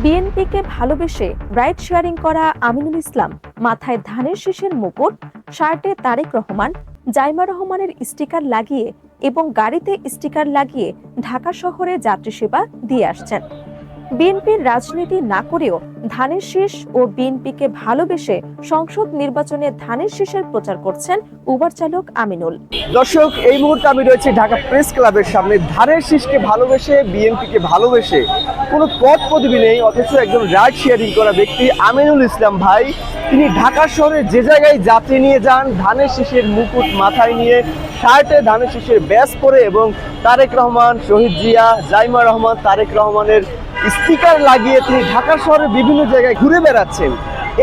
বিএনপিকে ভালোবেসে ride sharing করা আমিনুল ইসলাম মাথায় ধানের শীষের মুকুট, শার্টে তারেক রহমান, জাইমা রহমানের স্টিকার লাগিয়ে এবং গাড়িতে স্টিকার লাগিয়ে ঢাকা শহরে যাত্রী সেবা দিয়ে আসছেন। বিএনপির রাজনীতি না করেও ধানের শীষ ও বিএনপিকে ভালোবেসে সংসদ নির্বাচনে ধানের শীষের প্রচার করছেন উবার চালক আমিনুল। দর্শক, এই মুহূর্তে আমি রয়েছি ঢাকা প্রেস ক্লাবের সামনে। ধানের শীষকে ভালোবেসে, বিএনপিকে ভালোবেসে কোনো পদ পদবি নেই, অথচ একজন রাইড শেয়ারিং করা ব্যক্তি আমিনুল ইসলাম ভাই, তিনি ঢাকা শহরে যে জায়গায় যাত্রী নিয়ে যান ধানের শীষের মুকুট মাথায় নিয়ে, শার্টে ধানের শীষের ব্যাজ পরে এবং তারেক রহমান, শহীদ জিয়া, জাইমা রহমান, তারেক রহমানের স্টিকার লাগিয়ে তিনি ঢাকা শহরের বিভিন্ন জায়গায় ঘুরে বেড়াচ্ছেন।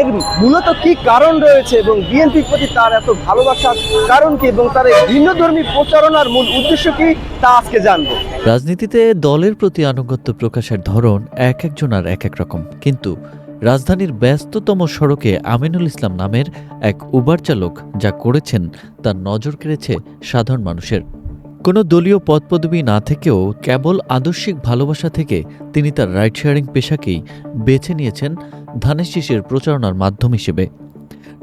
এর মূলত কি কারণ রয়েছে এবং বিএনপির প্রতি তার এত ভালোবাসার কারণ কি এবং তার ভিন্নধর্মী প্রচারণার মূল উদ্দেশ্য কি, তা আজকে জানবো। রাজনীতিতে দলের প্রতি আনুগত্য প্রকাশের ধরন এক একজনের এক এক রকম, কিন্তু রাজধানীর ব্যস্ততম সড়কে আমিনুল ইসলাম নামের এক উবার চালক যা করেছেন তার নজর কেড়েছে সাধারণ মানুষের। কোনো দলীয় পদপদবি না থেকেও কেবল আদর্শিক ভালোবাসা থেকে তিনি তার রাইড শেয়ারিং পেশাকেই বেছে নিয়েছেন ধানের শীষের প্রচারণার মাধ্যম হিসেবে।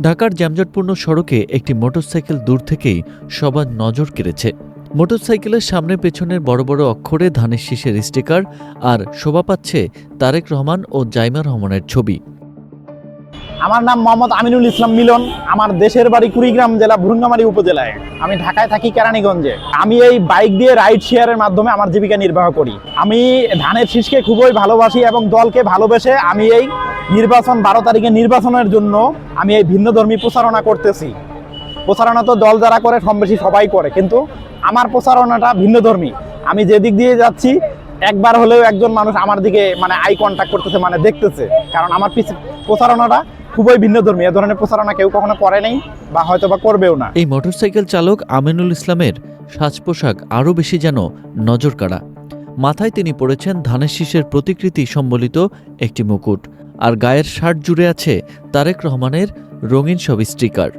ঢাকার যানজটপূর্ণ সড়কে একটি মোটরসাইকেল দূর থেকেই সবার নজর কেড়েছে। মোটরসাইকেলের সামনে পেছনের বড় বড় অক্ষরে ধানের শীষের স্টিকার, আর শোভা পাচ্ছে তারেক রহমান ও জাইমা রহমানের ছবি। আমার নাম মোহাম্মদ আমিনুল ইসলাম মিলন। আমার দেশের বাড়ি কুড়িগ্রাম জেলা ভুরুঙ্গামারী উপজেলায়। আমি ঢাকায় থাকি কেরানীগঞ্জে। আমি এই বাইক দিয়ে রাইড শেয়ারের মাধ্যমে আমার জীবিকা নির্বাহ করি। আমি ধানের শীষকে খুবই ভালোবাসি এবং দলকে ভালোবেসে আমি এই নির্বাচন 12 তারিখে নির্বাচনের জন্য আমি এই ভিন্নধর্মী প্রচারণা করতেছি। প্রচারণা তো দল যারা করে কম বেশি সবাই করে, কিন্তু আমার প্রচারণাটা ভিন্নধর্মী। আমি যেদিক দিয়ে যাচ্ছি একবার হলেও একজন মানুষ আমার দিকে আই কন্ট্যাক্ট করতেছে, দেখতেছে, কারণ আমার প্রচারণাটা খুবই ভিন্নধর্মী। এ ধরনের প্রচারণা কেউ কখনো করে নেই বা হয়তো বা করবেও না। এই মোটরসাইকেল চালক আমিনুল ইসলামের সাজ পোশাক আরও বেশি যেন নজর কাড়া। মাথায় তিনি পরেছেন ধানের শীষের প্রতিকৃতি সম্বলিত একটি মুকুট, আর গায়ের শার্ট জুড়ে আছে তারেক রহমানের রঙিন সব স্টিকার।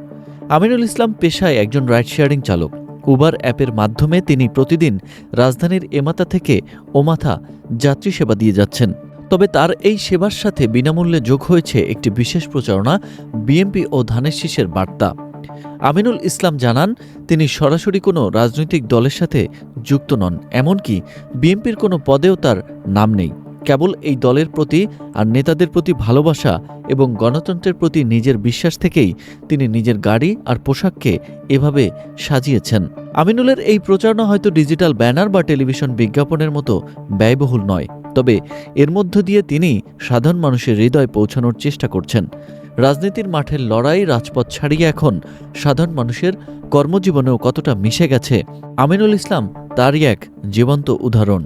আমিনুল ইসলাম পেশায় একজন রাইড শেয়ারিং চালক। উবার অ্যাপের মাধ্যমে তিনি প্রতিদিন রাজধানীর এমাথা থেকে ওমাথা যাত্রী সেবা দিয়ে যাচ্ছেন। তবে তার এই সেবার সাথে বিনামূল্যে যোগ হয়েছে একটি বিশেষ প্রচারণা, বিএনপি ও ধানের শীষের বার্তা। আমিনুল ইসলাম জানান, তিনি সরাসরি কোনো রাজনৈতিক দলের সাথে যুক্ত নন, এমনকি বিএনপির কোনো পদেও তার নাম নেই। কেবল এই দলের প্রতি আর নেতাদের প্রতি ভালোবাসা এবং গণতন্ত্রের প্রতি নিজের বিশ্বাস থেকেই তিনি নিজের গাড়ি আর পোশাককে এভাবে সাজিয়েছেন। আমিনুলের এই প্রচারণা হয়তো ডিজিটাল ব্যানার বা টেলিভিশন বিজ্ঞাপনের মতো ব্যয়বহুল নয়, তবে এর মধ্য দিয়ে তিনি সাধারণ মানুষের হৃদয় পৌঁছানোর চেষ্টা করছেন। রাজনীতির মাঠের লড়াই রাজপথ ছাড়িয়ে এখন সাধারণ মানুষের কর্মজীবনেও কতটা মিশে গেছে, আমিনুল ইসলাম তারই এক জীবন্ত উদাহরণ।